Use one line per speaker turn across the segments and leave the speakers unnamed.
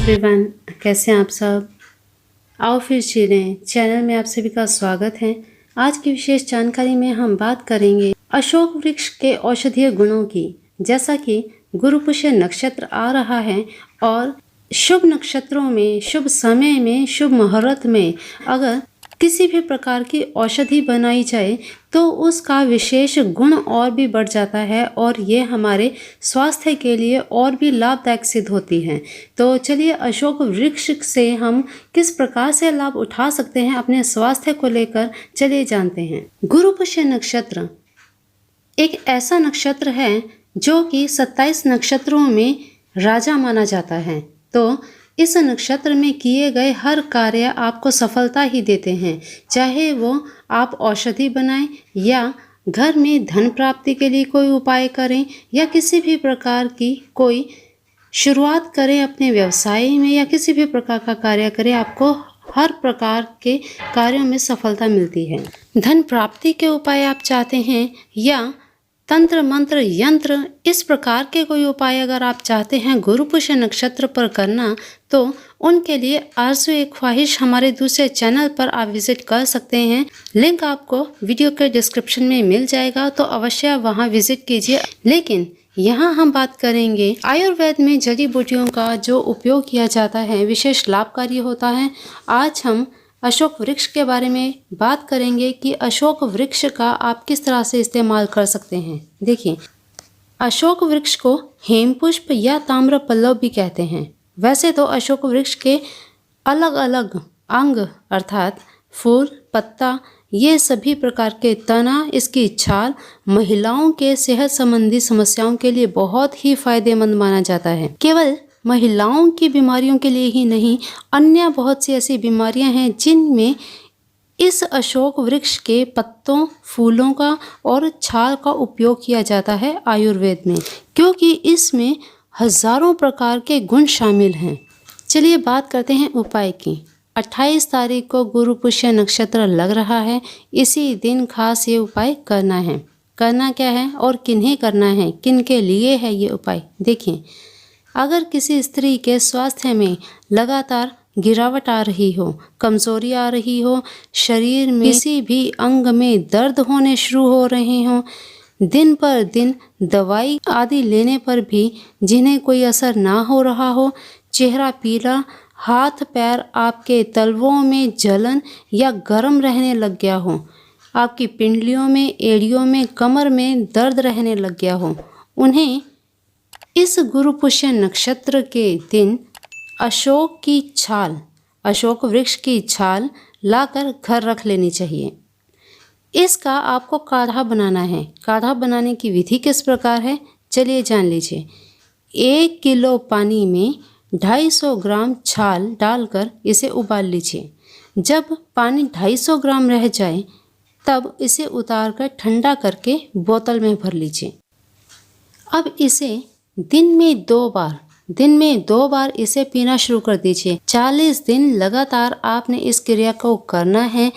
Everyone, कैसे हैं आप सब। आओ फिर चलें, चैनल में आप सभी का स्वागत है। आज की विशेष जानकारी में हम बात करेंगे अशोक वृक्ष के औषधीय गुणों की। जैसा कि गुरु पुष्य नक्षत्र आ रहा है और शुभ नक्षत्रों में, शुभ समय में, शुभ मुहूर्त में अगर किसी भी प्रकार की औषधि बनाई जाए तो उसका विशेष गुण और भी बढ़ जाता है और ये हमारे स्वास्थ्य के लिए और भी लाभदायक सिद्ध होती है। तो चलिए अशोक वृक्ष से हम किस प्रकार से लाभ उठा सकते हैं अपने स्वास्थ्य को लेकर, चलिए जानते हैं। गुरु पुष्य नक्षत्र एक ऐसा नक्षत्र है जो कि 27 नक्षत्रों में राजा माना जाता है। तो इस नक्षत्र में किए गए हर कार्य आपको सफलता ही देते हैं, चाहे वो आप औषधि बनाएं या घर में धन प्राप्ति के लिए कोई उपाय करें या किसी भी प्रकार की कोई शुरुआत करें अपने व्यवसाय में या किसी भी प्रकार का कार्य करें, आपको हर प्रकार के कार्यों में सफलता मिलती है। धन प्राप्ति के उपाय आप चाहते हैं या तंत्र मंत्र यंत्र इस प्रकार के कोई उपाय अगर आप चाहते हैं गुरु पुष्य नक्षत्र पर करना, तो उनके लिए आरज़ू एक ख्वाहिश हमारे दूसरे चैनल पर आप विजिट कर सकते हैं। लिंक आपको वीडियो के डिस्क्रिप्शन में मिल जाएगा, तो अवश्य वहां विजिट कीजिए। लेकिन यहाँ हम बात करेंगे आयुर्वेद में जड़ी बूटियों का जो उपयोग किया जाता है विशेष लाभकारी होता है। आज हम अशोक वृक्ष के बारे में बात करेंगे कि अशोक वृक्ष का आप किस तरह से इस्तेमाल कर सकते हैं। देखिए, अशोक वृक्ष को हेमपुष्प या ताम्र पल्लव भी कहते हैं। वैसे तो अशोक वृक्ष के अलग अलग अंग अर्थात फूल, पत्ता, ये सभी प्रकार के तना, इसकी छाल महिलाओं के सेहत संबंधी समस्याओं के लिए बहुत ही फायदेमंद माना जाता है। केवल महिलाओं की बीमारियों के लिए ही नहीं, अन्य बहुत सी ऐसी बीमारियां हैं जिनमें इस अशोक वृक्ष के पत्तों, फूलों का और छाल का उपयोग किया जाता है आयुर्वेद में, क्योंकि इसमें हजारों प्रकार के गुण शामिल हैं। चलिए बात करते हैं उपाय की। 28 तारीख को गुरु पुष्य नक्षत्र लग रहा है। इसी दिन खास ये उपाय करना है। करना क्या है और किन्हें करना है, किन के लिए है ये उपाय। देखिए, अगर किसी स्त्री के स्वास्थ्य में लगातार गिरावट आ रही हो, कमजोरी आ रही हो, शरीर में किसी भी अंग में दर्द होने शुरू हो रहे हों, दिन पर दिन दवाई आदि लेने पर भी जिन्हें कोई असर ना हो रहा हो, चेहरा पीला, हाथ पैर आपके तलवों में जलन या गर्म रहने लग गया हो, आपकी पिंडलियों में, एड़ियों में, कमर में दर्द रहने लग गया हो, उन्हें इस गुरु पुष्य नक्षत्र के दिन अशोक की छाल, अशोक वृक्ष की छाल लाकर घर रख लेनी चाहिए। इसका आपको काढ़ा बनाना है। काढ़ा बनाने की विधि किस प्रकार है, चलिए जान लीजिए। 1 किलो पानी में 250 ग्राम छाल डालकर इसे उबाल लीजिए। जब पानी 250 ग्राम रह जाए तब इसे उतारकर ठंडा करके बोतल में भर लीजिए। अब इसे दिन में 2 बार इसे पीना शुरू कर दीजिए। 40 दिन लगातार आपने इस क्रिया को करना है।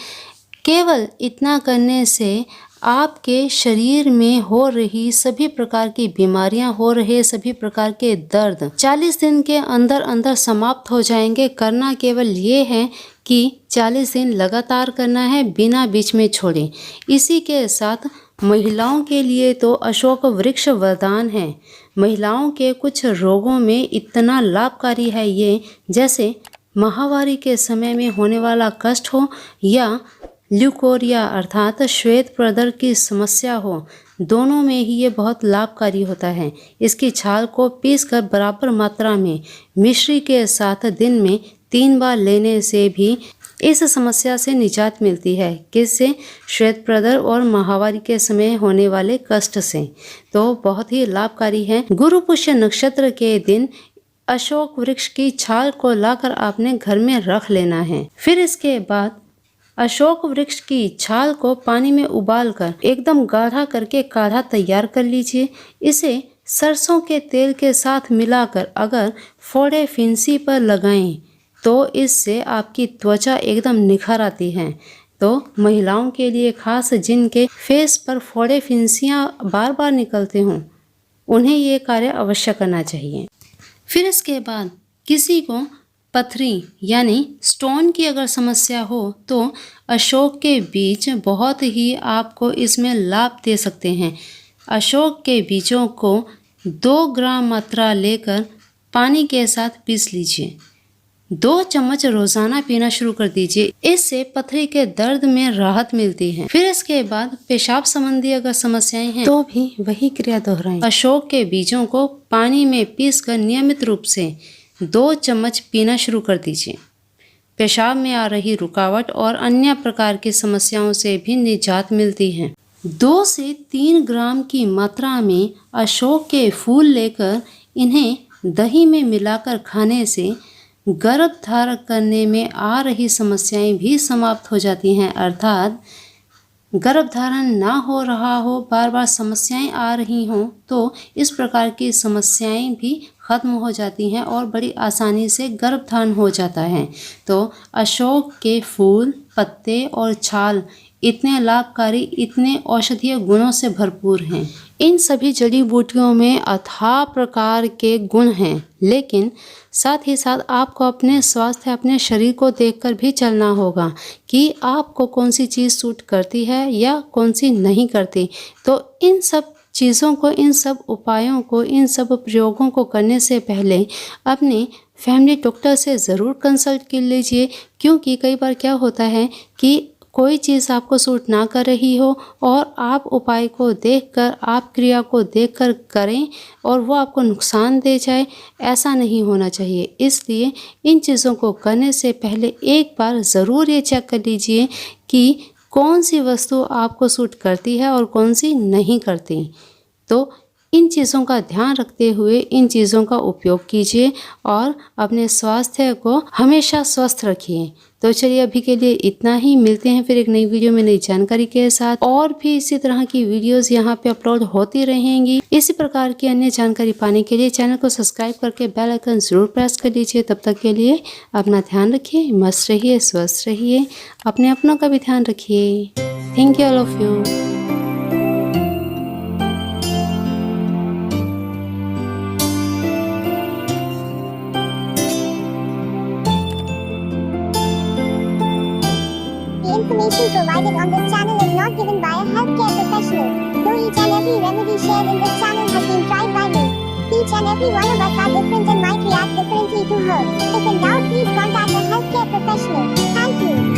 केवल इतना करने से आपके शरीर में हो रही सभी प्रकार की बीमारियां, हो रहे सभी प्रकार के दर्द 40 दिन के अंदर अंदर समाप्त हो जाएंगे। करना केवल ये है कि 40 दिन लगातार करना है, बिना बीच में छोड़े। इसी के साथ महिलाओं के लिए तो अशोक वृक्ष वरदान है। महिलाओं के कुछ रोगों में इतना लाभकारी है ये, जैसे माहवारी के समय में होने वाला कष्ट हो या ल्यूकोरिया अर्थात श्वेत प्रदर की समस्या हो, दोनों में ही ये बहुत लाभकारी होता है। इसकी छाल को पीसकर बराबर मात्रा में मिश्री के साथ दिन में 3 बार लेने से भी इस समस्या से निजात मिलती है। किससे? श्वेत प्रदर और माहवारी के समय होने वाले कष्ट से। तो बहुत ही लाभकारी है। गुरु पुष्य नक्षत्र के दिन अशोक वृक्ष की छाल को लाकर आपने घर में रख लेना है। फिर इसके बाद अशोक वृक्ष की छाल को पानी में उबालकर एकदम गाढ़ा करके काढ़ा तैयार कर लीजिए। इसे सरसों के तेल के साथ मिलाकर अगर फोड़े फिंसी पर लगाएं तो इससे आपकी त्वचा एकदम निखर आती है। तो महिलाओं के लिए खास जिनके फेस पर फोड़े फिंसियाँ बार बार निकलते हों, उन्हें ये कार्य अवश्य करना चाहिए। फिर इसके बाद किसी को पथरी यानी स्टोन की अगर समस्या हो तो अशोक के बीज बहुत ही आपको इसमें लाभ दे सकते हैं। अशोक के बीजों को 2 ग्राम मात्रा लेकर पानी के साथ पीस लीजिए। 2 चम्मच रोजाना पीना शुरू कर दीजिए। इससे पथरी के दर्द में राहत मिलती है। फिर इसके बाद पेशाब संबंधी अगर समस्याएं हैं तो भी वही क्रिया दोहराएं। अशोक के बीजों को पानी में पीसकर नियमित रूप से 2 चम्मच पीना शुरू कर दीजिए। पेशाब में आ रही रुकावट और अन्य प्रकार की समस्याओं से भी निजात मिलती है। 2 से 3 ग्राम की मात्रा में अशोक के फूल लेकर इन्हें दही में मिलाकर खाने से गर्भधारण करने में आ रही समस्याएं भी समाप्त हो जाती हैं। अर्थात गर्भधारण ना हो रहा हो, बार बार समस्याएं आ रही हों, तो इस प्रकार की समस्याएं भी ख़त्म हो जाती हैं और बड़ी आसानी से गर्भधारण हो जाता है। तो अशोक के फूल, पत्ते और छाल इतने लाभकारी, इतने औषधीय गुणों से भरपूर हैं। इन सभी जड़ी बूटियों में अथाह प्रकार के गुण हैं, लेकिन साथ ही साथ आपको अपने स्वास्थ्य, अपने शरीर को देखकर भी चलना होगा कि आपको कौन सी चीज़ सूट करती है या कौन सी नहीं करती। तो इन सब चीज़ों को, इन सब उपायों को, इन सब प्रयोगों को करने से पहले अपने फैमिली डॉक्टर से ज़रूर कंसल्ट कर लीजिए, क्योंकि कई बार क्या होता है कि कोई चीज़ आपको सूट ना कर रही हो और आप उपाय को देखकर, आप क्रिया को देखकर करें और वो आपको नुकसान दे जाए, ऐसा नहीं होना चाहिए। इसलिए इन चीज़ों को करने से पहले एक बार ज़रूर ये चेक कर लीजिए कि कौन सी वस्तु आपको सूट करती है और कौन सी नहीं करती। तो इन चीज़ों का ध्यान रखते हुए इन चीज़ों का उपयोग कीजिए और अपने स्वास्थ्य को हमेशा स्वस्थ रखिए। तो चलिए अभी के लिए इतना ही। मिलते हैं फिर एक नई वीडियो में नई जानकारी के साथ। और भी इसी तरह की वीडियोस यहाँ पे अपलोड होती रहेंगी। इसी प्रकार की अन्य जानकारी पाने के लिए चैनल को सब्सक्राइब करके बेल आइकन जरूर प्रेस कर लीजिए। तब तक के लिए अपना ध्यान रखिए, मस्त रहिए, स्वस्थ रहिए, अपने अपनों का भी ध्यान रखिए। Thank you all of you.
Information provided on this channel is not given by a healthcare professional, though each and every remedy shared in this channel has been tried by me. Each and every one of us are different and might react differently to herbs. If in doubt, please contact a healthcare professional. Thank you.